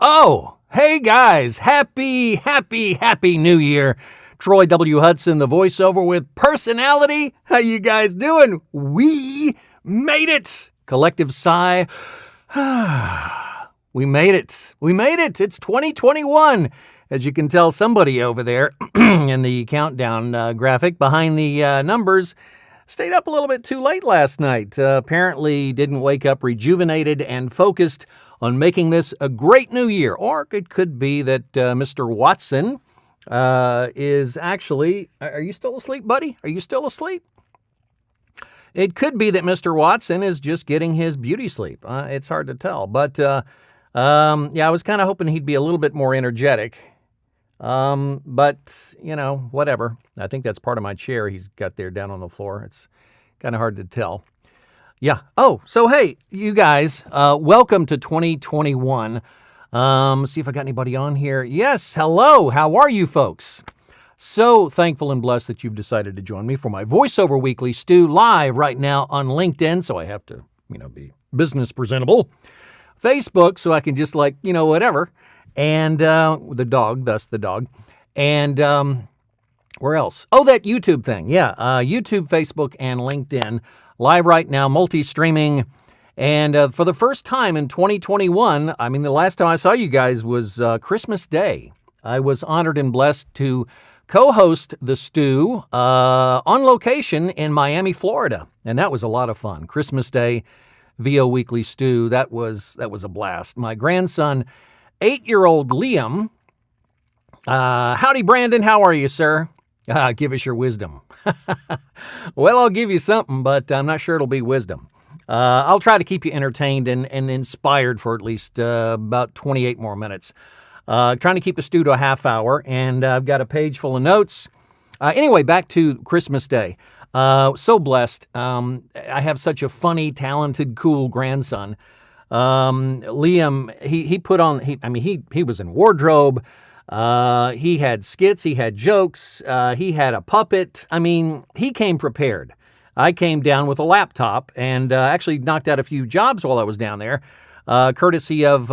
Oh, hey guys, happy New Year. Troy W. Hudson, the voiceover with personality. How you guys doing? We made it. Collective sigh. We made it. It's 2021. As you can tell, somebody over there in the countdown graphic behind the numbers stayed up a little bit too late last night. Apparently didn't wake up rejuvenated and focused on making this a great new year. Or it could be that Mr. Watson is actually... Are you still asleep, buddy? Are you still asleep? It could be that Mr. Watson is just getting his beauty sleep. It's hard to tell. But, yeah, I was kind of hoping he'd be a little bit more energetic. But, you know, whatever. I think that's part of my chair he's got there down on the floor. It's kind of hard to tell. Yeah. Oh, so hey, you guys, welcome to 2021. See if I got anybody on here. Yes, hello. How are you folks? So thankful and blessed that you've decided to join me for my voiceover weekly stew live right now on LinkedIn. So I have to, be business presentable. Facebook, so I can just whatever. And the dog, thus the dog. And where else? Oh, that YouTube thing. Yeah, YouTube, Facebook, and LinkedIn. Live right now, multi-streaming. And for the first time in 2021, the last time I saw you guys was Christmas Day. I was honored and blessed to co-host the stew on location in Miami, Florida. And that was a lot of fun. Christmas Day, VO Weekly Stew, that was a blast. My grandson, 8-year-old Liam. Howdy, Brandon. How are you, sir? Give us your wisdom. Well, I'll give you something, but I'm not sure it'll be wisdom. I'll try to keep you entertained and inspired for at least about 28 more minutes. Trying to keep the stew to a half hour, and I've got a page full of notes. Anyway, back to Christmas Day. So blessed. I have such a funny, talented, cool grandson. Liam, he put on, he was in wardrobe. He had skits, he had jokes, he had a puppet. He came prepared. I came down with a laptop and actually knocked out a few jobs while I was down there, courtesy of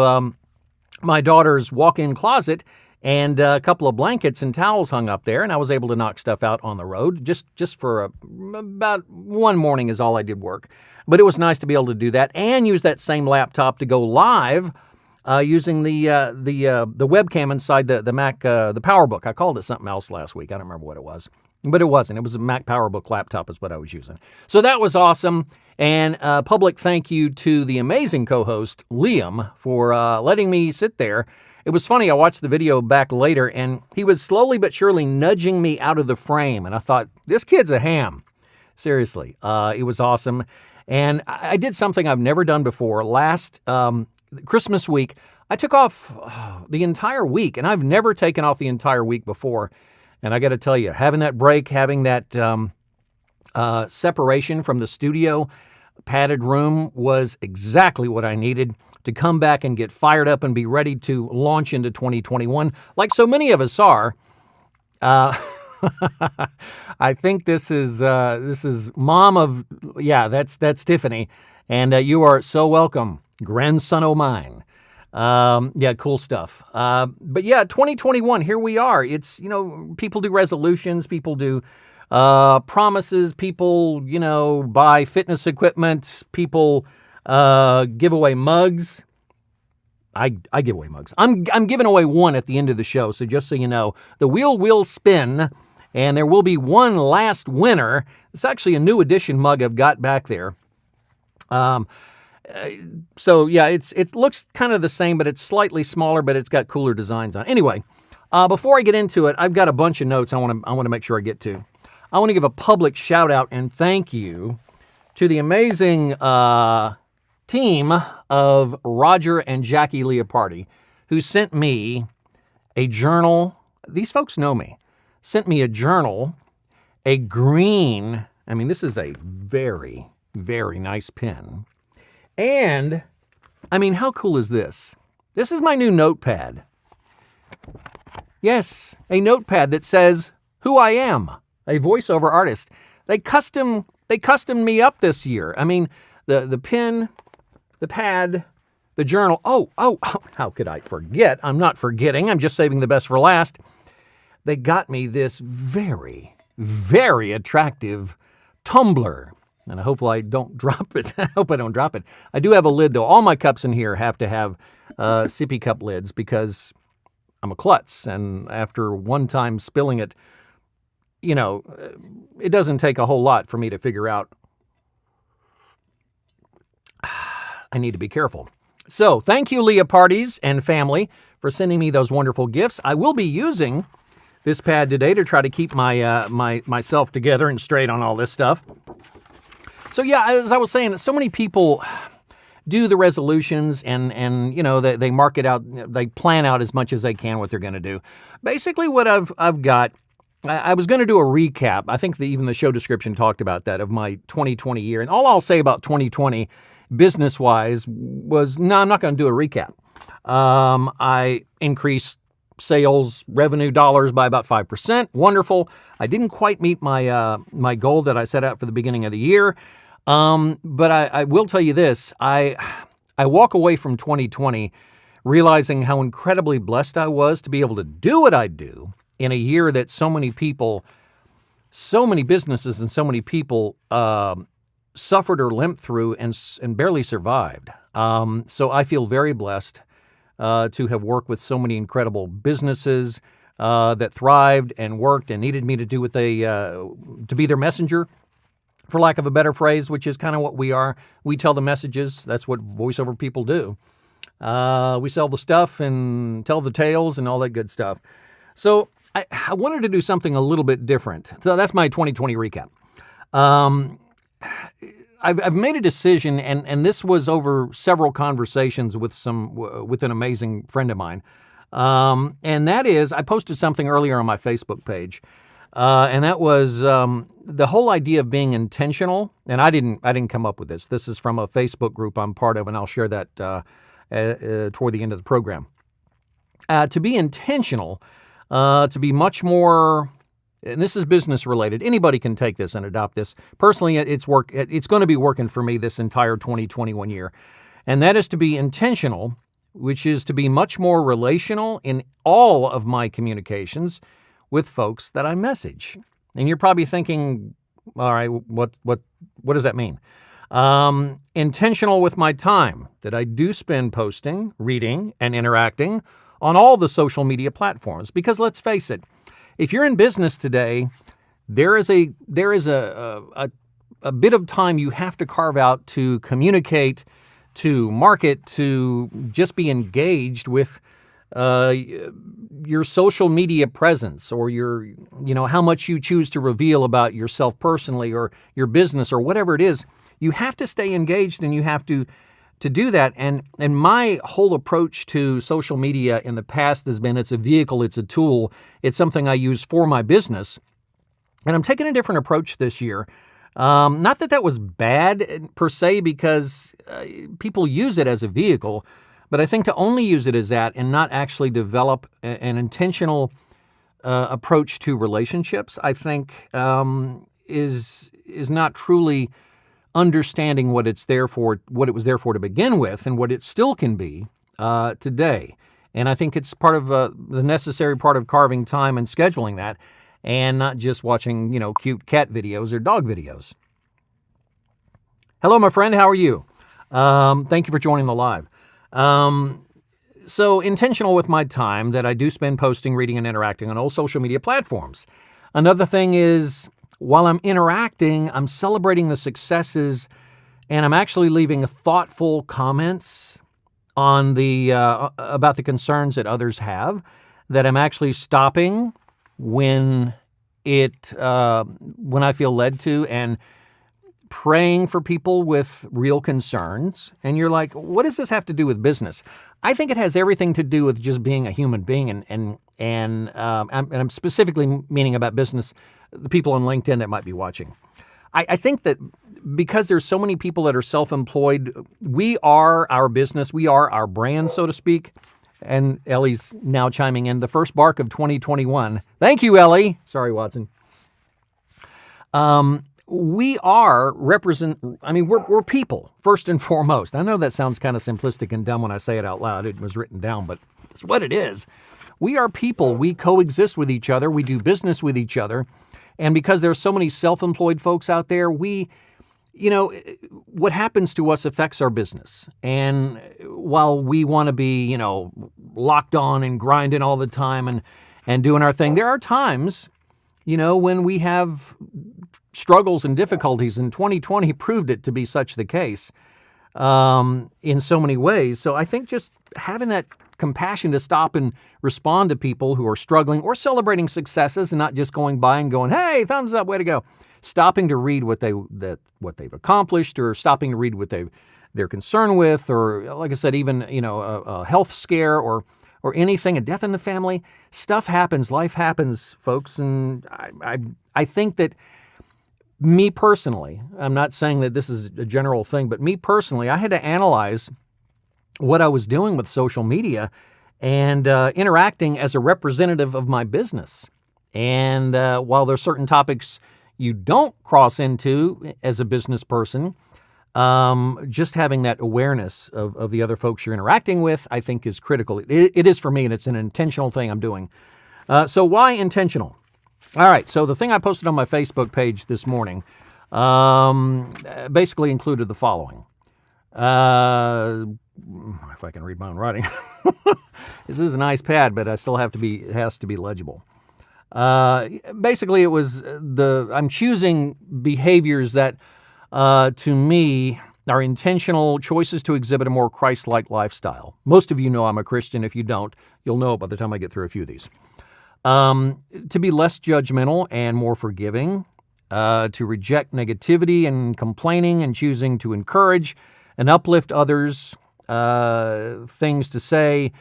my daughter's walk-in closet and a couple of blankets and towels hung up there, and I was able to knock stuff out on the road. Just for about one morning is all I did work. But it was nice to be able to do that and use that same laptop to go live using the webcam inside the Mac, the PowerBook. I called it something else last week. I don't remember what it was. But it wasn't. It was a Mac PowerBook laptop is what I was using. So that was awesome. And public thank you to the amazing co-host, Liam, for letting me sit there. It was funny. I watched the video back later, and he was slowly but surely nudging me out of the frame. And I thought, this kid's a ham. Seriously. It was awesome. And I did something I've never done before. Last Christmas week, I took off the entire week, and I've never taken off the entire week before. And I got to tell you, having that break, having that separation from the studio, padded room was exactly what I needed to come back and get fired up and be ready to launch into 2021, like so many of us are. I think this is mom of, that's Tiffany, and you are so welcome, grandson o' mine. Cool stuff. But yeah, 2021, here we are. It's, people do resolutions, people do promises, people, buy fitness equipment, people give away mugs. I give away mugs. I'm giving away one at the end of the show, so just so you know, the wheel will spin, and there will be one last winner. It's actually a new edition mug I've got back there. So yeah, it looks kind of the same, but it's slightly smaller, but it's got cooler designs on it. Anyway, before I get into it, I've got a bunch of notes I want to make sure I get to. I want to give a public shout out and thank you to the amazing team of Roger and Jackie Leopardi, who sent me a journal. These folks know me. Sent me a journal, a green. This is a very, very nice pen. And, how cool is this? This is my new notepad. Yes, a notepad that says who I am, a voiceover artist. They custom me up this year. The pen, the pad, the journal. Oh, how could I forget? I'm not forgetting. I'm just saving the best for last. They got me this very, very attractive tumbler. And I hope I don't drop it. I hope I don't drop it. I do have a lid, though. All my cups in here have to have sippy cup lids because I'm a klutz. And after one time spilling it, it doesn't take a whole lot for me to figure out I need to be careful. So thank you, Leah Parties and family, for sending me those wonderful gifts. I will be using this pad today to try to keep myself together and straight on all this stuff. So yeah, as I was saying, so many people do the resolutions and they mark it out, they plan out as much as they can what they're going to do. Basically what I've got, I was going to do a recap. I think even the show description talked about that, of my 2020 year. And all I'll say about 2020 business-wise was, no, I'm not going to do a recap. I increased sales revenue dollars by about 5%. Wonderful. I didn't quite meet my goal that I set out for the beginning of the year. But I will tell you this, I walk away from 2020 realizing how incredibly blessed I was to be able to do what I do in a year that so many people, so many businesses and so many people suffered or limped through and barely survived. So I feel very blessed to have worked with so many incredible businesses that thrived and worked and needed me to do what to be their messenger, for lack of a better phrase, which is kind of what we are. We tell the messages. That's what voiceover people do. We sell the stuff and tell the tales and all that good stuff. So I wanted to do something a little bit different. So that's my 2020 recap. I've made a decision, and this was over several conversations with an amazing friend of mine. And that is, I posted something earlier on my Facebook page, and that was the whole idea of being intentional. And I didn't come up with this. This is from a Facebook group I'm part of, and I'll share that toward the end of the program. To be intentional, to be much more. And this is business related. Anybody can take this and adopt this. Personally, it's going to be working for me this entire 2021 year. And that is to be intentional, which is to be much more relational in all of my communications with folks that I message. And you're probably thinking, all right, what does that mean? Intentional with my time that I do spend posting, reading, and interacting on all the social media platforms. Because let's face it, if you're in business today, there is a bit of time you have to carve out to communicate, to market, to just be engaged with your social media presence, or how much you choose to reveal about yourself personally or your business or whatever it is. You have to stay engaged, and you have to do that. And my whole approach to social media in the past has been, it's a vehicle, it's a tool, it's something I use for my business. And I'm taking a different approach this year. Not that was bad per se, because people use it as a vehicle, but I think to only use it as that and not actually develop an intentional approach to relationships, I think is not truly understanding what it's there for, what it was there for to begin with, and what it still can be today. And I think it's part of the necessary part of carving time and scheduling that, and not just watching, cute cat videos or dog videos. Hello, my friend. How are you? Thank you for joining the live. So intentional with my time that I do spend posting, reading, and interacting on all social media platforms. Another thing is, while I'm interacting, I'm celebrating the successes, and I'm actually leaving thoughtful comments on about the concerns that others have, that I'm actually stopping when I feel led to, and praying for people with real concerns. And you're like, what does this have to do with business? I think it has everything to do with just being a human being, and I'm specifically meaning about business, the people on LinkedIn that might be watching. I think that because there's so many people that are self-employed, we are our business, we are our brand, so to speak. And Ellie's now chiming in, the first bark of 2021. Thank you, Ellie. Sorry, Watson. we are we're people, first and foremost. I know that sounds kind of simplistic and dumb when I say it out loud. It was written down, but it's what it is. We are people. We coexist with each other. We do business with each other. And because there's so many self-employed folks out there, what happens to us affects our business. And while we want to be, locked on and grinding all the time and doing our thing, there are times, when we have struggles and difficulties, and 2020 proved it to be such the case in so many ways. So I think just having that compassion to stop and respond to people who are struggling or celebrating successes and not just going by and going, hey, thumbs up, way to go. Stopping to read what they've accomplished, or stopping to read what they're concerned with, or like I said, even a health scare or anything, a death in the family. Stuff happens, life happens, folks, and I think that me personally, I'm not saying that this is a general thing, but me personally, I had to analyze what I was doing with social media and interacting as a representative of my business. And while there's certain topics you don't cross into as a business person, just having that awareness of the other folks you're interacting with, I think is critical. It is for me, and it's an intentional thing I'm doing. So why intentional? All right, so the thing I posted on my Facebook page this morning basically included the following. If I can read my own writing. This is a nice pad, but it has to be legible. Basically, it was I'm choosing behaviors that, to me, are intentional choices to exhibit a more Christ-like lifestyle. Most of you know I'm a Christian. If you don't, you'll know it by the time I get through a few of these. To be less judgmental and more forgiving, to reject negativity and complaining and choosing to encourage and uplift others, things to say,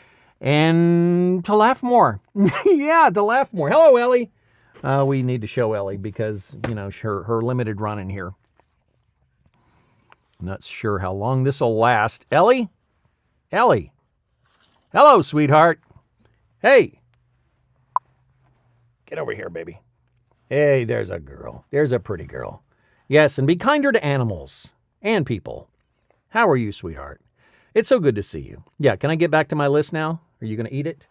and to laugh more. Yeah, to laugh more. Hello, Ellie. We need to show Ellie because, her limited run in here. I'm not sure how long this will last. Ellie? Ellie. Hello, sweetheart. Hey. Get over here, baby. Hey, there's a girl. There's a pretty girl. Yes, and be kinder to animals and people. How are you, sweetheart? It's so good to see you. Yeah, can I get back to my list now? Are you going to eat it?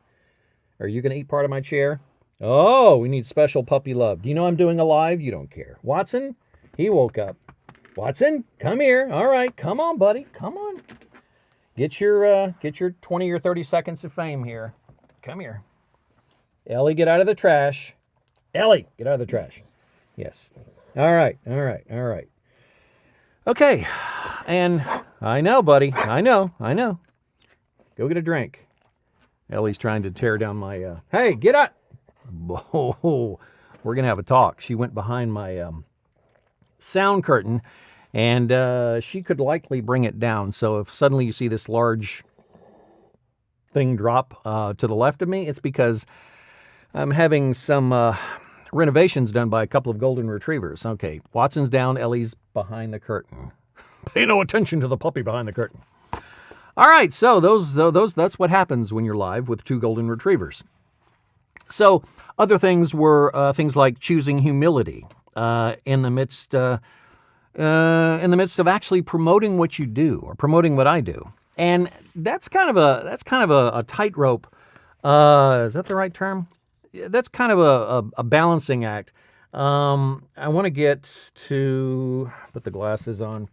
Are you going to eat part of my chair? Oh, we need special puppy love. Do you know I'm doing a live? You don't care. Watson, he woke up. Watson, come here. All right, come on, buddy. Come on. Get your 20 or 30 seconds of fame here. Come here. Ellie, get out of the trash. Ellie, get out of the trash. Yes. All right. Okay. And I know, buddy. I know. Go get a drink. Ellie's trying to tear down my... Hey, get up. Oh, we're going to have a talk. She went behind my sound curtain, and she could likely bring it down. So if suddenly you see this large thing drop to the left of me, it's because I'm having some renovations done by a couple of golden retrievers. Okay, Watson's down, Ellie's behind the curtain. Pay no attention to the puppy behind the curtain. All right, so that's what happens when you're live with two golden retrievers. So other things were things like choosing humility in the midst of actually promoting what you do or promoting what I do, and that's kind of a tightrope. Is that the right term? That's kind of a balancing act. I want to get to put the glasses on.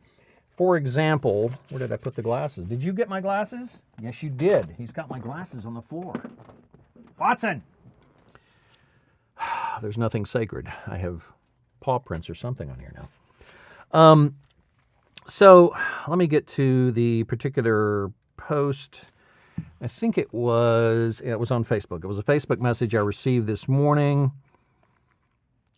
For example, where did I put the glasses? Did you get my glasses? Yes, you did. He's got my glasses on the floor. Watson! There's nothing sacred. I have paw prints or something on here now. So let me get to the particular post. I think it was on Facebook. It was a Facebook message I received this morning.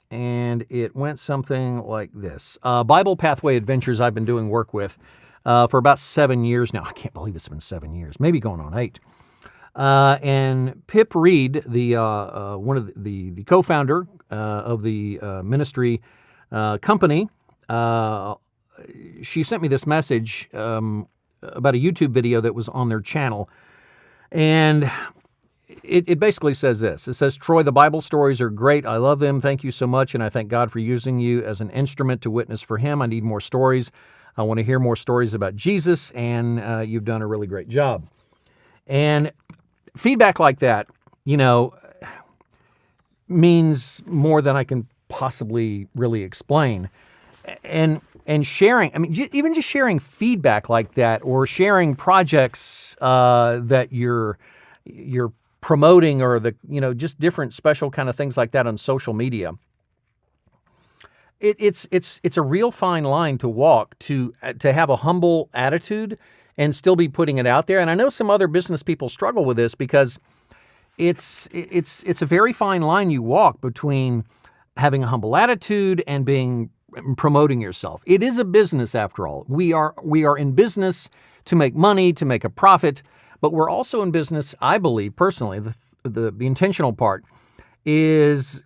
And it went something like this. Bible Pathway Adventures I've been doing work with for about 7 years now. I can't believe it's been 7 years, maybe going on 8. And Pip Reed, the one of the co-founder of the ministry company, she sent me this message about a YouTube video that was on their channel. And it basically says this. It says, Troy, the Bible stories are great. I love them. Thank you so much, and I thank God for using you as an instrument to witness for Him. I need more stories. I want to hear more stories about Jesus, and you've done a really great job. And feedback like that, means more than I can possibly really explain. And sharing, even just sharing feedback like that, or sharing projects that you're promoting, or just different special kind of things like that on social media. It's a real fine line to walk to have a humble attitude and still be putting it out there. And I know some other business people struggle with this, because it's a very fine line you walk between having a humble attitude and promoting yourself. It is a business after all. We are in business to make money, to make a profit, but we're also in business, I believe personally, the intentional part is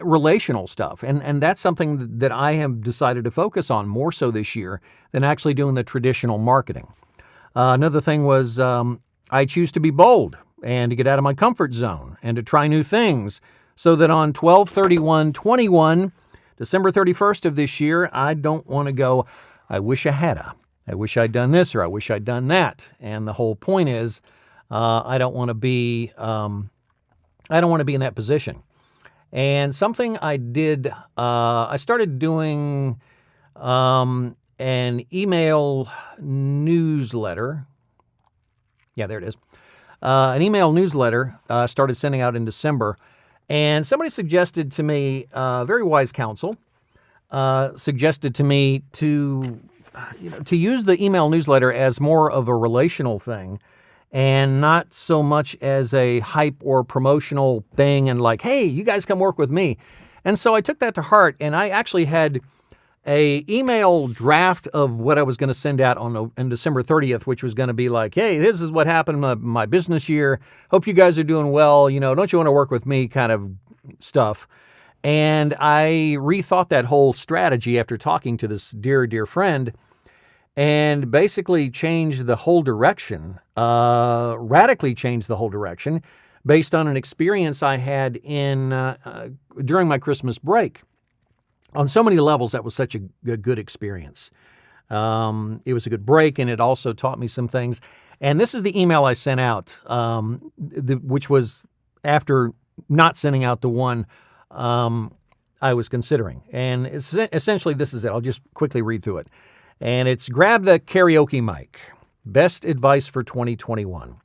relational stuff. And that's something that I have decided to focus on more so this year than actually doing the traditional marketing. Another thing was I choose to be bold and to get out of my comfort zone and to try new things, so that on 12/31/21, December 31st of this year, I don't want to go, I wish I'd done this, or I wish I'd done that. And the whole point is, I don't want to be in that position. And something I did, I started doing an email newsletter. Yeah, there it is. An email newsletter started sending out in December. And somebody suggested to me, very wise counsel, suggested to me to use the email newsletter as more of a relational thing, and not so much as a hype or promotional thing and like, hey, you guys come work with me. And so I took that to heart, and I actually had a email draft of what I was going to send out on December 30th, which was going to be like, hey, this is what happened in my business year. Hope you guys are doing well. Don't you want to work with me kind of stuff. And I rethought that whole strategy after talking to this dear, dear friend, and basically changed the whole direction, radically changed the whole direction based on an experience I had during my Christmas break. On so many levels, that was such a good experience. It was a good break, and it also taught me some things. And this is the email I sent out, which was after not sending out the one I was considering. And essentially, this is it. I'll just quickly read through it. And it's, grab the karaoke mic. Best advice for 2021.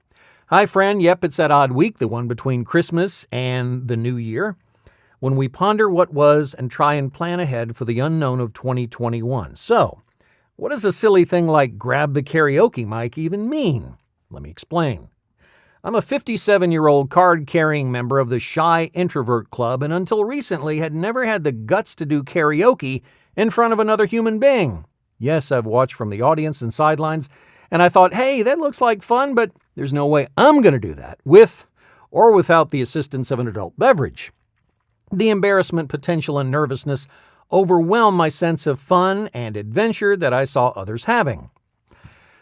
Hi, friend. Yep, it's that odd week, the one between Christmas and the New Year, when we ponder what was and try and plan ahead for the unknown of 2021. So, what does a silly thing like grab the karaoke mic even mean? Let me explain. I'm a 57-year-old card-carrying member of the Shy Introvert Club, and until recently had never had the guts to do karaoke in front of another human being. Yes, I've watched from the audience and sidelines, and I thought, hey, that looks like fun, but there's no way I'm going to do that with or without the assistance of an adult beverage. The embarrassment, potential, and nervousness overwhelm my sense of fun and adventure that I saw others having.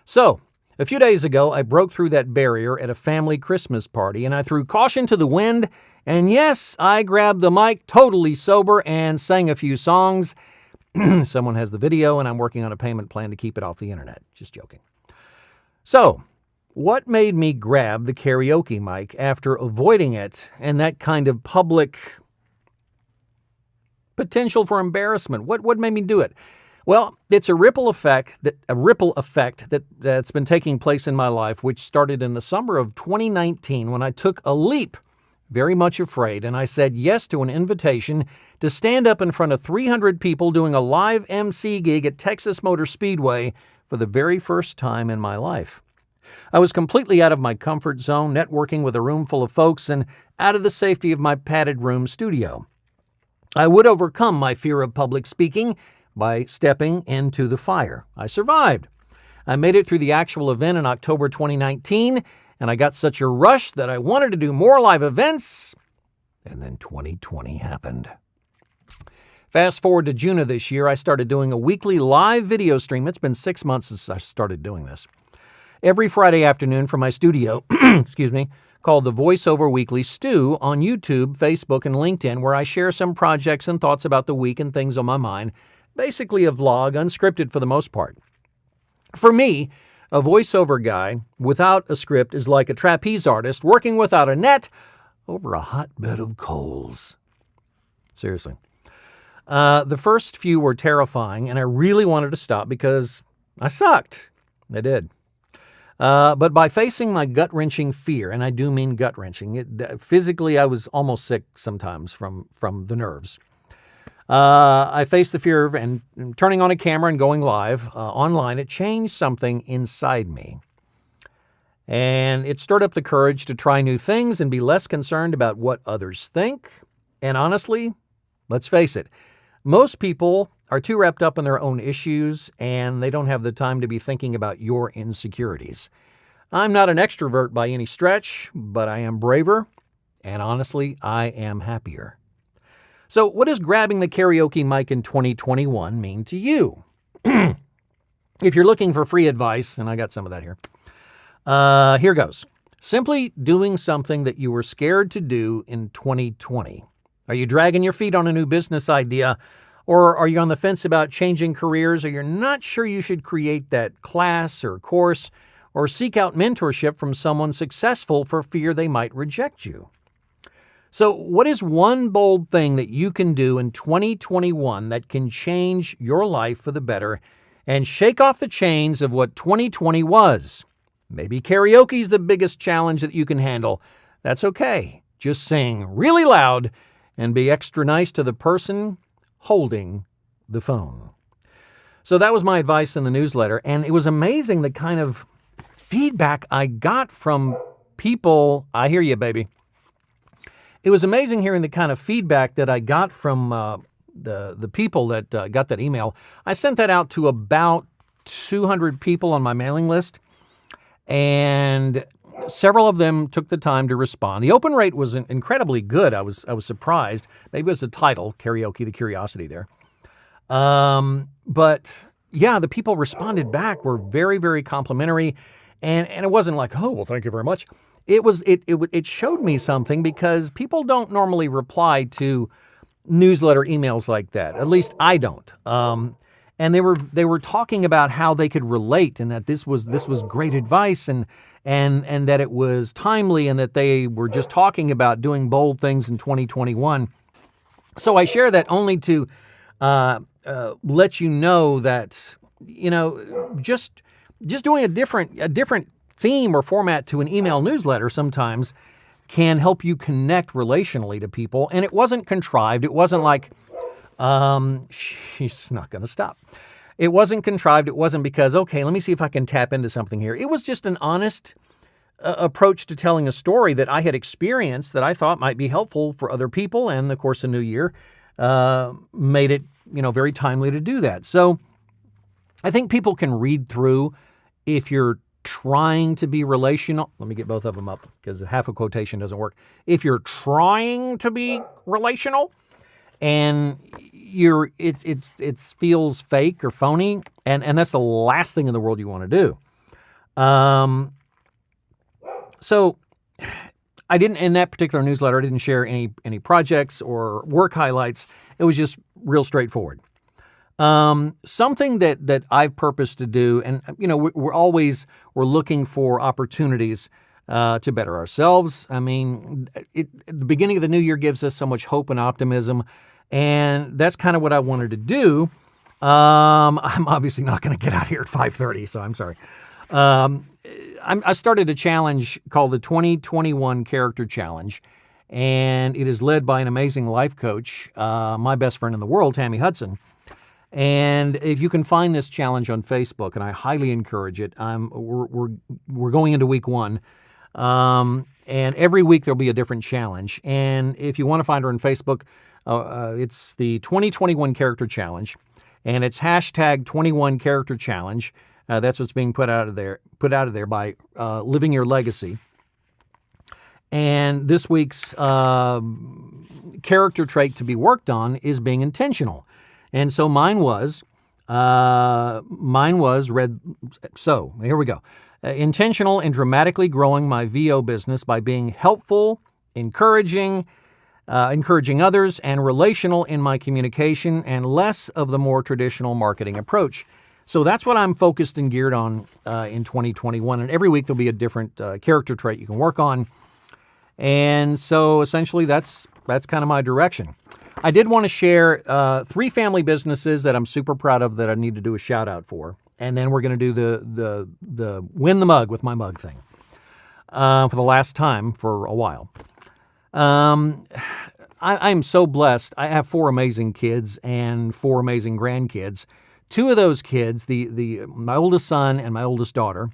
So, a few days ago, I broke through that barrier at a family Christmas party, and I threw caution to the wind, and yes, I grabbed the mic totally sober and sang a few songs. Someone has the video, and I'm working on a payment plan to keep it off the internet. Just joking. So, what made me grab the karaoke mic after avoiding it and that kind of public potential for embarrassment? What made me do it? Well, it's a ripple effect that's been taking place in my life, which started in the summer of 2019 when I took a leap, very much afraid, and I said yes to an invitation to stand up in front of 300 people doing a live MC gig at Texas Motor Speedway for the very first time in my life. I was completely out of my comfort zone, networking with a room full of folks, and out of the safety of my padded room studio. I would overcome my fear of public speaking by stepping into the fire. I survived. I made it through the actual event in October 2019, and I got such a rush that I wanted to do more live events, and then 2020 happened. Fast forward to June of this year, I started doing a weekly live video stream. It's been 6 months since I started doing this. Every Friday afternoon from my studio, called the Voiceover Weekly Stew on YouTube, Facebook, and LinkedIn, where I share some projects and thoughts about the week and things on my mind. Basically a vlog, unscripted for the most part. For me, a voiceover guy without a script is like a trapeze artist working without a net over a hotbed of coals. Seriously. The first few were terrifying, and I really wanted to stop because I sucked. I did. But by facing my gut-wrenching fear, and I do mean gut-wrenching, physically I was almost sick sometimes from the nerves. I faced the fear of and turning on a camera and going live online. It changed something inside me. And it stirred up the courage to try new things and be less concerned about what others think. And honestly, let's face it, most people are too wrapped up in their own issues and they don't have the time to be thinking about your insecurities. I'm not an extrovert by any stretch, but I am braver, and honestly, I am happier. So what does grabbing the karaoke mic in 2021 mean to you? If you're looking for free advice, and I got some of that here goes. Simply doing something that you were scared to do in 2020. Are you dragging your feet on a new business idea? Or are you on the fence about changing careers? Or you're not sure you should create that class or course or seek out mentorship from someone successful for fear they might reject you? So what is one bold thing that you can do in 2021 that can change your life for the better and shake off the chains of what 2020 was? Maybe karaoke is the biggest challenge that you can handle. That's okay. Just sing really loud and be extra nice to the person holding the phone. So that was my advice in the newsletter, and it was amazing the kind of feedback I got from people. I hear you, baby. It was amazing hearing the kind of feedback that I got from the people that got that email. I sent that out to about 200 people on my mailing list, and several of them took the time to respond. The open rate was incredibly good. I was surprised. Maybe it was the title, Karaoke, the Curiosity there. But yeah, the people responded back were very, very complimentary. And it wasn't like, oh, well, thank you very much. It showed me something because people don't normally reply to newsletter emails like that. At least I don't. And they were talking about how they could relate and that this was great advice and that it was timely and that they were just talking about doing bold things in 2021. So I share that only to let you know that, just doing a different theme or format to an email newsletter sometimes can help you connect relationally to people. And it wasn't contrived. It wasn't like, she's not going to stop. It wasn't contrived. It wasn't because, okay, let me see if I can tap into something here. It was just an honest approach to telling a story that I had experienced that I thought might be helpful for other people. And of course, the new year made it, very timely to do that. So I think people can read through if you're trying to be relational. Let me get both of them up because half a quotation doesn't work. If you're trying to be relational and it feels fake or phony, and that's the last thing in the world you want to do. So I didn't, in that particular newsletter, I didn't share any projects or work highlights. It was just real straightforward. Something that I've purposed to do, and we're looking for opportunities to better ourselves. I mean, the beginning of the new year gives us so much hope and optimism, and that's kind of what I wanted to do. I'm obviously not going to get out here at 5:30, so I'm sorry. I started a challenge called the 2021 Character Challenge, and it is led by an amazing life coach, my best friend in the world, Tammy Hudson. And if you can find this challenge on Facebook, and I highly encourage it, we're going into week 1, and every week there'll be a different challenge. And if you want to find her on Facebook, it's the 2021 Character Challenge, and it's hashtag 21 Character Challenge. That's what's being put out of there by Living Your Legacy. And this week's character trait to be worked on is being intentional. And so mine was read. So here we go. intentional in dramatically growing my VO business by being helpful, encouraging others, and relational in my communication, and less of the more traditional marketing approach. So that's what I'm focused and geared on in 2021. And every week there'll be a different character trait you can work on. And so essentially that's kind of my direction. I did want to share 3 family businesses that I'm super proud of that I need to do a shout out for. And then we're going to do the win the mug with my mug thing for the last time for a while. I'm so blessed. I have 4 amazing kids and 4 amazing grandkids. 2 of those kids, my oldest son and my oldest daughter,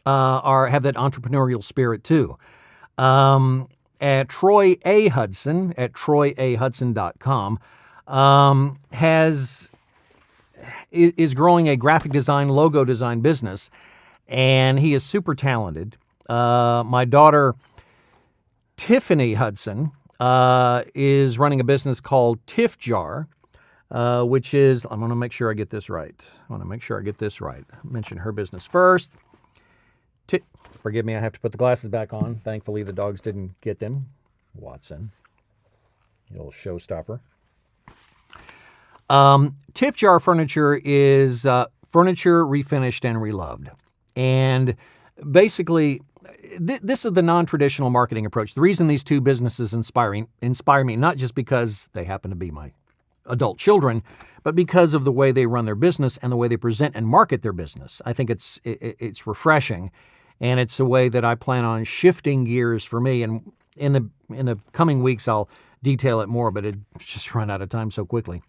have that entrepreneurial spirit too. At Troy A. Hudson, at troywhudson.com, is growing a graphic design, logo design business, and he is super talented. My daughter, Tiffany Hudson, is running a business called Tiff Jar, which is, I want to make sure I get this right. Mention her business first. Forgive me, I have to put the glasses back on. Thankfully, the dogs didn't get them. Watson, little showstopper. Tiff Jar Furniture is furniture refinished and reloved. And basically, this is the non-traditional marketing approach. The reason these 2 businesses inspire me, not just because they happen to be my adult children, but because of the way they run their business and the way they present and market their business. I think it's refreshing, and it's a way that I plan on shifting gears for me. And in the coming weeks, I'll detail it more, but it's just run out of time so quickly.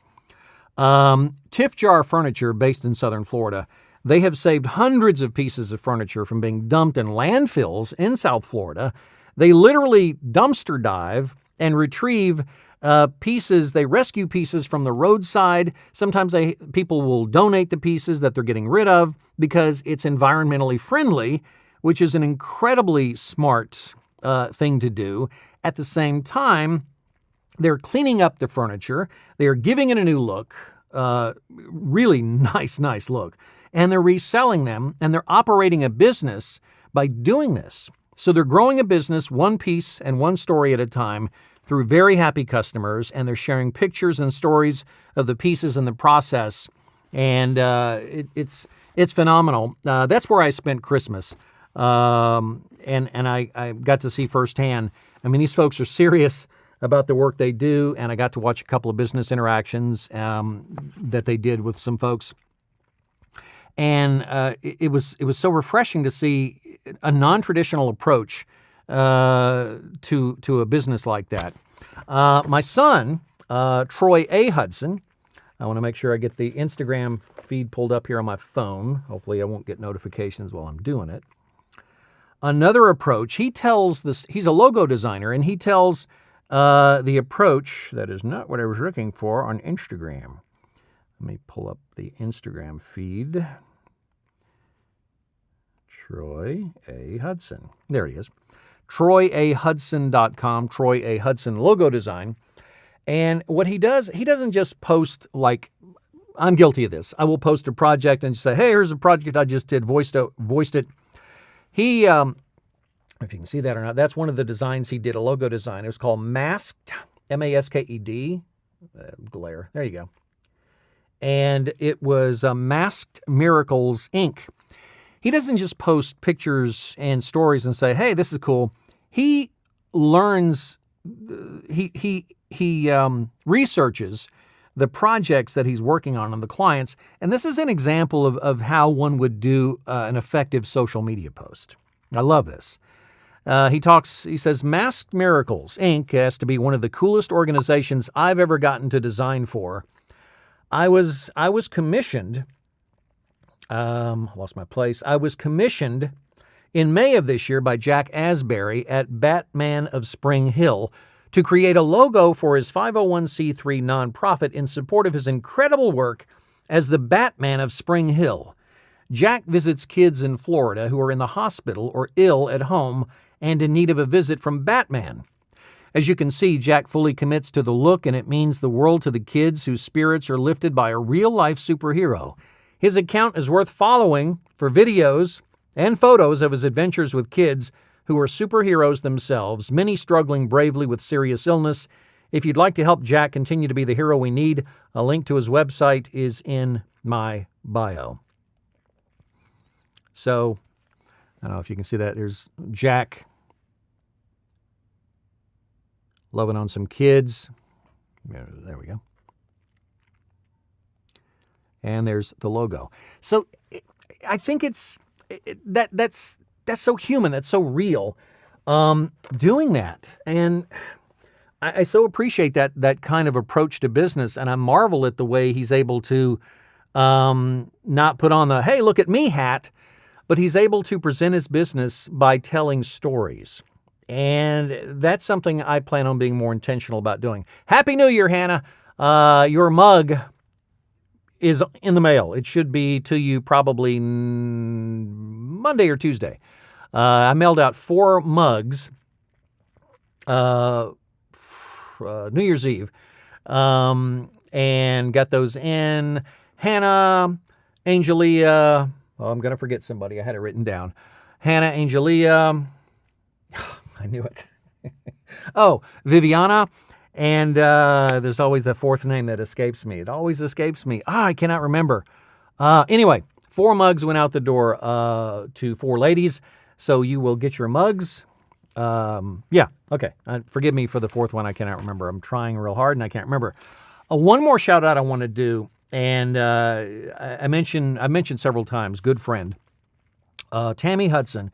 Tiff Jar Furniture, based in Southern Florida, they have saved hundreds of pieces of furniture from being dumped in landfills in South Florida. They literally dumpster dive and retrieve pieces. They rescue pieces from the roadside. Sometimes people will donate the pieces that they're getting rid of because it's environmentally friendly, which is an incredibly smart thing to do. At the same time, they're cleaning up the furniture. They are giving it a new look, really nice look. And they're reselling them, and they're operating a business by doing this. So they're growing a business one piece and one story at a time through very happy customers, and they're sharing pictures and stories of the pieces in the process. And it's phenomenal. That's where I spent Christmas. And I got to see firsthand. I mean, these folks are serious about the work they do, and I got to watch a couple of business interactions that they did with some folks. And it was so refreshing to see a non-traditional approach to a business like that. My son, Troy A. Hudson, I want to make sure I get the Instagram feed pulled up here on my phone. Hopefully I won't get notifications while I'm doing it. Another approach, he's a logo designer, and he tells the approach that is not what I was looking for on Instagram. Let me pull up the Instagram feed. Troy A. Hudson. There he is. troywhudson.com, Troy A. Hudson Logo Design. And what he does, he doesn't just post like, I'm guilty of this. I will post a project and say, hey, here's a project I just did, voiced it. He, if you can see that or not, that's one of the designs he did, a logo design. It was called Masked, M-A-S-K-E-D, glare. There you go. And it was Masked Miracles, Inc. He doesn't just post pictures and stories and say, hey, this is cool. He learns, he researches the projects that he's working on and the clients. And this is an example of how one would do an effective social media post. I love this. He says, Masked Miracles, Inc. has to be one of the coolest organizations I've ever gotten to design for. I was commissioned, lost my place. I was commissioned in May of this year by Jack Asbury at Batman of Spring Hill to create a logo for his 501c3 nonprofit in support of his incredible work as the Batman of Spring Hill. Jack visits kids in Florida who are in the hospital or ill at home and in need of a visit from Batman. As you can see, Jack fully commits to the look, and it means the world to the kids whose spirits are lifted by a real-life superhero. His account is worth following for videos, and photos of his adventures with kids who are superheroes themselves, many struggling bravely with serious illness. If you'd like to help Jack continue to be the hero we need, a link to his website is in my bio. So, I don't know if you can see that. There's Jack loving on some kids. There we go. And there's the logo. So I think that's so human. That's so real. Doing that, and I so appreciate that kind of approach to business. And I marvel at the way he's able to not put on the "Hey, look at me" hat, but he's able to present his business by telling stories. And that's something I plan on being more intentional about doing. Happy New Year, Hannah. Your mug is in the mail. It should be to you probably Monday or Tuesday. I mailed out 4 mugs New Year's Eve and got those in. Hannah, Angelia, I'm going to forget somebody. I had it written down. Hannah, Angelia, I knew it. Viviana. And there's always that 4th name that escapes me. It always escapes me. I cannot remember. Anyway, 4 mugs went out the door to 4 ladies. So you will get your mugs. Yeah, okay. Forgive me for the 4th one. I cannot remember. I'm trying real hard and I can't remember. One more shout out I want to do. And I mentioned several times, good friend, Tammy Hudson,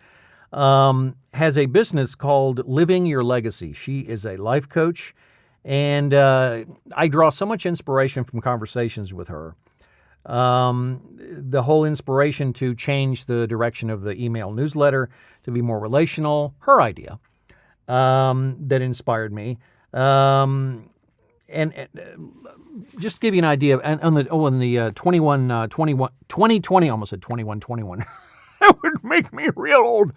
has a business called Living Your Legacy. She is a life coach. And I draw so much inspiration from conversations with her. The whole inspiration to change the direction of the email newsletter to be more relational, her idea, that inspired me. And just give you an idea, in the 2020, almost said 21. That would make me real old.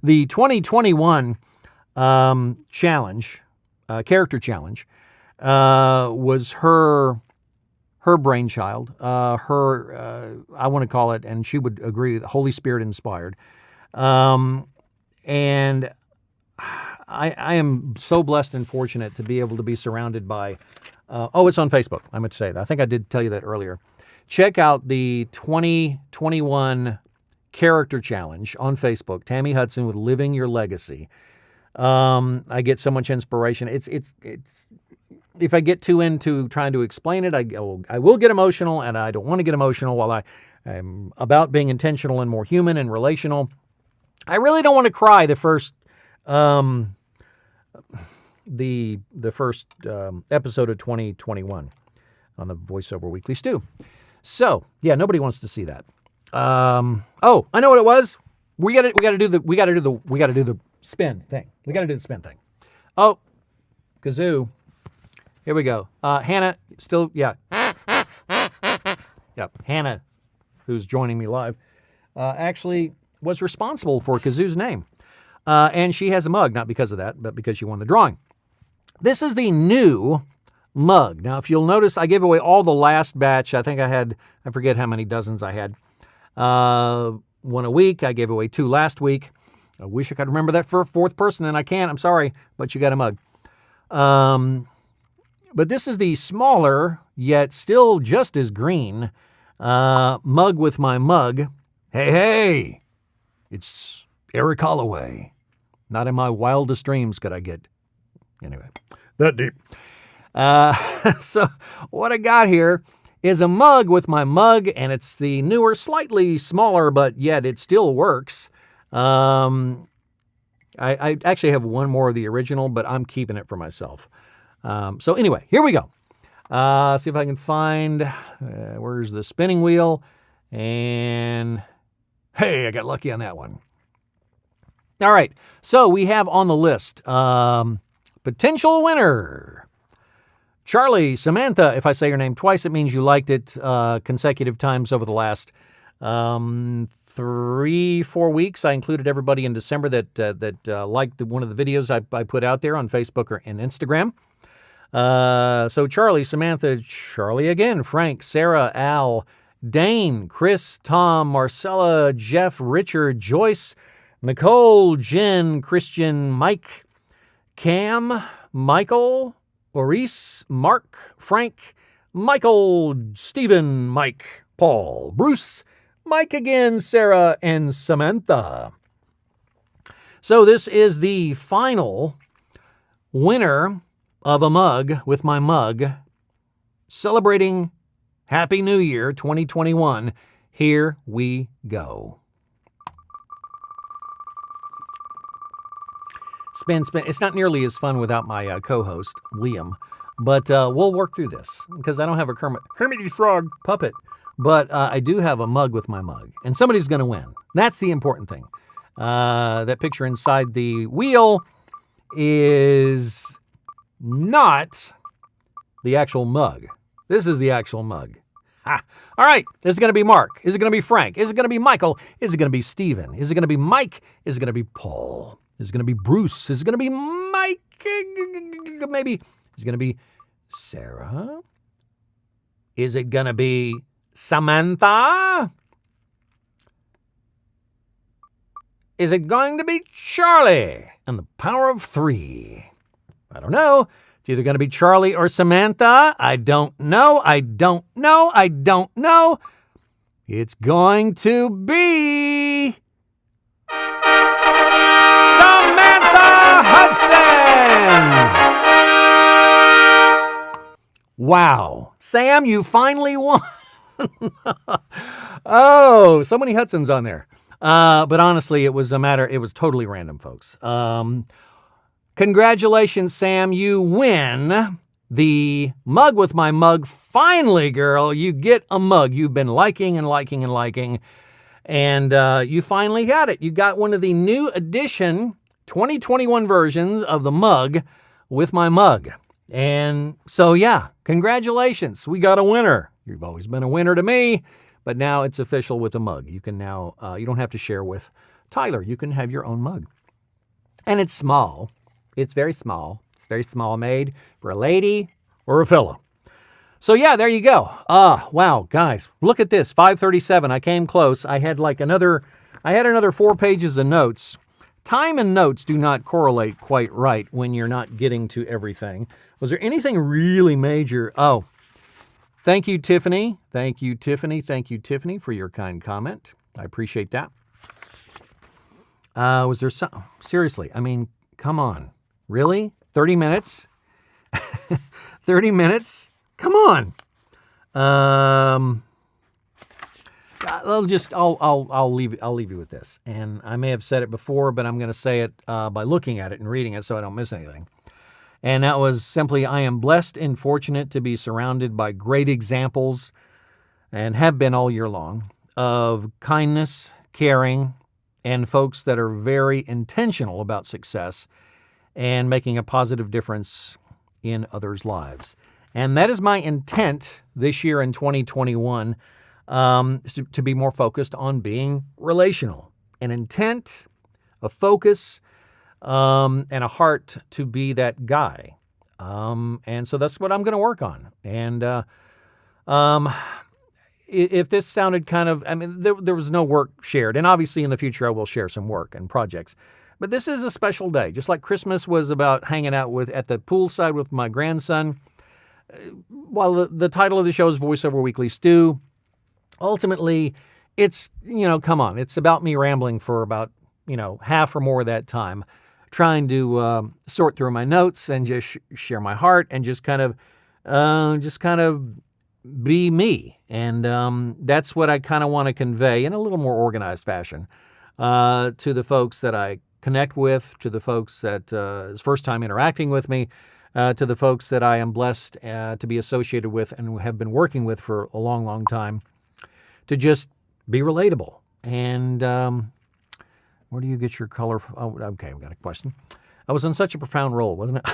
The 2021 challenge, character challenge, was her brainchild, I want to call it, and she would agree, Holy Spirit inspired. And I am so blessed and fortunate to be able to be surrounded by, it's on Facebook. I meant to say that. I think I did tell you that earlier. Check out the 2021 character challenge on Facebook, Tammy Hudson with Living Your Legacy. I get so much inspiration. It's if I get too into trying to explain it, I will get emotional, and I don't want to get emotional while I'm about being intentional and more human and relational. I really don't want to cry the first episode of 2021 on the VoiceOver Weekly Stew. So yeah, nobody wants to see that. I know what it was. We got to do the spin thing. We got to do the spin thing. Oh, kazoo. Here we go. Hannah, still, yeah. Yep, Hannah, who's joining me live, actually was responsible for Kazoo's name. And she has a mug, not because of that, but because she won the drawing. This is the new mug. Now, if you'll notice, I gave away all the last batch. I think I forget how many dozens I had. One a week. I gave away 2 last week. I wish I could remember that for a 4th person, and I can't. I'm sorry, but you got a mug. But this is the smaller, yet still just as green, mug with my mug. Hey, it's Eric Holloway. Not in my wildest dreams could I get. Anyway, that deep. So what I got here is a mug with my mug, and it's the newer, slightly smaller, but yet it still works. I actually have one more of the original, but I'm keeping it for myself. So anyway, here we go. See if I can find, where's the spinning wheel? And hey, I got lucky on that one. All right. So we have on the list, potential winner. Charlie, Samantha, if I say your name twice, it means you liked it consecutive times over the last 3-4 weeks. I included everybody in December that liked one of the videos I put out there on Facebook and Instagram. So Charlie, Samantha, Charlie again, Frank, Sarah, Al, Dane, Chris, Tom, Marcella, Jeff, Richard, Joyce, Nicole, Jen, Christian, Mike, Cam, Michael, Maurice, Mark, Frank, Michael, Stephen, Mike, Paul, Bruce, Mike again, Sarah, and Samantha. So this is the final winner of a mug with my mug, celebrating Happy New Year 2021. Here we go. Spin, spin. It's not nearly as fun without my co-host, Liam, but we'll work through this because I don't have a Kermit the Frog puppet, but I do have a mug with my mug, and somebody's going to win. That's the important thing. That picture inside the wheel is not the actual mug. This is the actual mug. Ha. All right, is it going to be Mark? Is it going to be Frank? Is it going to be Michael? Is it going to be Stephen? Is it going to be Mike? Is it going to be Paul? Is it going to be Bruce? Is it going to be Mike? Maybe. Is it going to be Sarah? Is it going to be Samantha? Is it going to be Charlie and the power of 3? I don't know. It's either going to be Charlie or Samantha. I don't know. I don't know. I don't know. It's going to be Samantha Hudson. Wow. Sam, you finally won. Oh, so many Hudsons on there. But honestly, it was totally random, folks. Congratulations, Sam. You win the mug with my mug. Finally, girl, you get a mug. You've been liking and liking and liking, and you finally got it. You got one of the new edition 2021 versions of the mug with my mug. And so, yeah, congratulations. We got a winner. You've always been a winner to me. But now it's official with a mug. You can now, you don't have to share with Tyler. You can have your own mug. And it's small. It's very small. It's very small, made for a lady or a fellow. So yeah, there you go. Wow, guys, look at this, 5:37. I came close. I had another 4 pages of notes. Time and notes do not correlate quite right when you're not getting to everything. Was there anything really major? Oh, thank you, Tiffany. Thank you, Tiffany. Thank you, Tiffany, for your kind comment. I appreciate that. Was there some? Seriously, I mean, come on. Really? 30 minutes? 30 minutes? Come on. I'll leave you with this. And I may have said it before, but I'm going to say it by looking at it and reading it so I don't miss anything. And that was simply, I am blessed and fortunate to be surrounded by great examples, and have been all year long, of kindness, caring, and folks that are very intentional about success and making a positive difference in others' lives. And that is my intent this year in 2021, to be more focused on being relational. An intent, a focus, and a heart to be that guy. And so that's what I'm going to work on. And if this sounded kind of, I mean, there was no work shared. And obviously in the future I will share some work and projects. But this is a special day. Just like Christmas was about hanging out at the poolside with my grandson. While the title of the show is Voiceover Weekly Stew, ultimately it's, come on, it's about me rambling for about, half or more of that time, trying to sort through my notes and just share my heart and just kind of be me. And that's what I kind of want to convey in a little more organized fashion to the folks that I connect with, to the folks that is first time interacting with me, to the folks that I am blessed to be associated with and have been working with for a long, long time, to just be relatable. And where do you get your color? Oh, okay, we got a question. I was in such a profound role, wasn't it?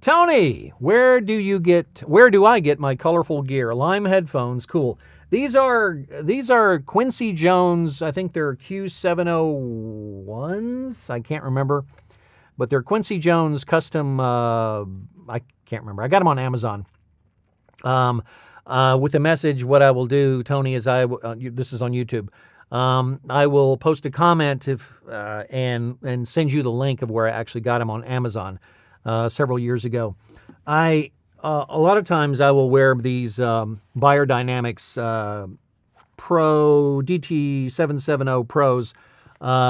Tony, where do I get my colorful gear? Lime headphones, cool. These are Quincy Jones. I think they're Q701s. I can't remember, but they're Quincy Jones custom. I can't remember. I got them on Amazon. With the message, what I will do, Tony, is this is on YouTube. I will post a comment and send you the link of where I actually got them on Amazon several years ago. A lot of times I will wear these Biodynamics Pro DT770 Pros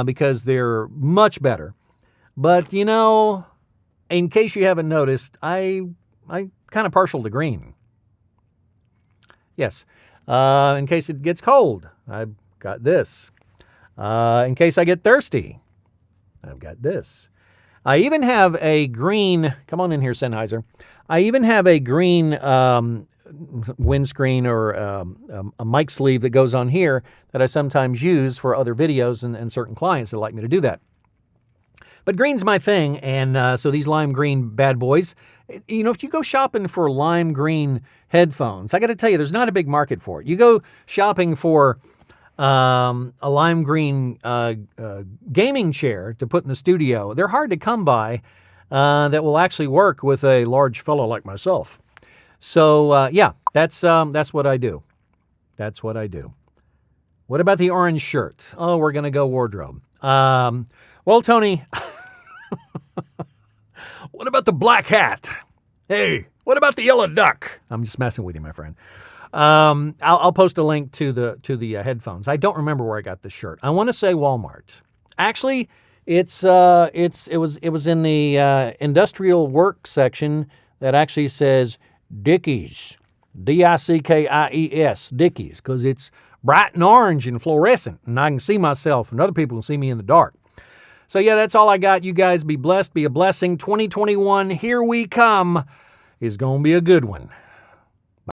because they're much better. But, in case you haven't noticed, I kind of partial to green. Yes. In case it gets cold, I've got this. In case I get thirsty, I've got this. I even have a green, come on in here, Sennheiser. I even have a green windscreen or a mic sleeve that goes on here that I sometimes use for other videos and certain clients that like me to do that. But green's my thing, and so these lime green bad boys, if you go shopping for lime green headphones, I got to tell you, there's not a big market for it. You go shopping for a lime green gaming chair to put in the studio, they're hard to come by that will actually work with a large fellow like myself. So, yeah, that's what I do. That's what I do. What about the orange shirt? Oh, we're going to go wardrobe. Well, Tony, what about the black hat? Hey, what about the yellow duck? I'm just messing with you, my friend. I'll post a link to the headphones. I don't remember where I got this shirt. I want to say Walmart. Actually, it was in the industrial work section that actually says Dickies, Dickies, Dickies, because it's bright and orange and fluorescent, and I can see myself, and other people can see me in the dark. So yeah, that's all I got. You guys be blessed, be a blessing. 2021, here we come, is going to be a good one.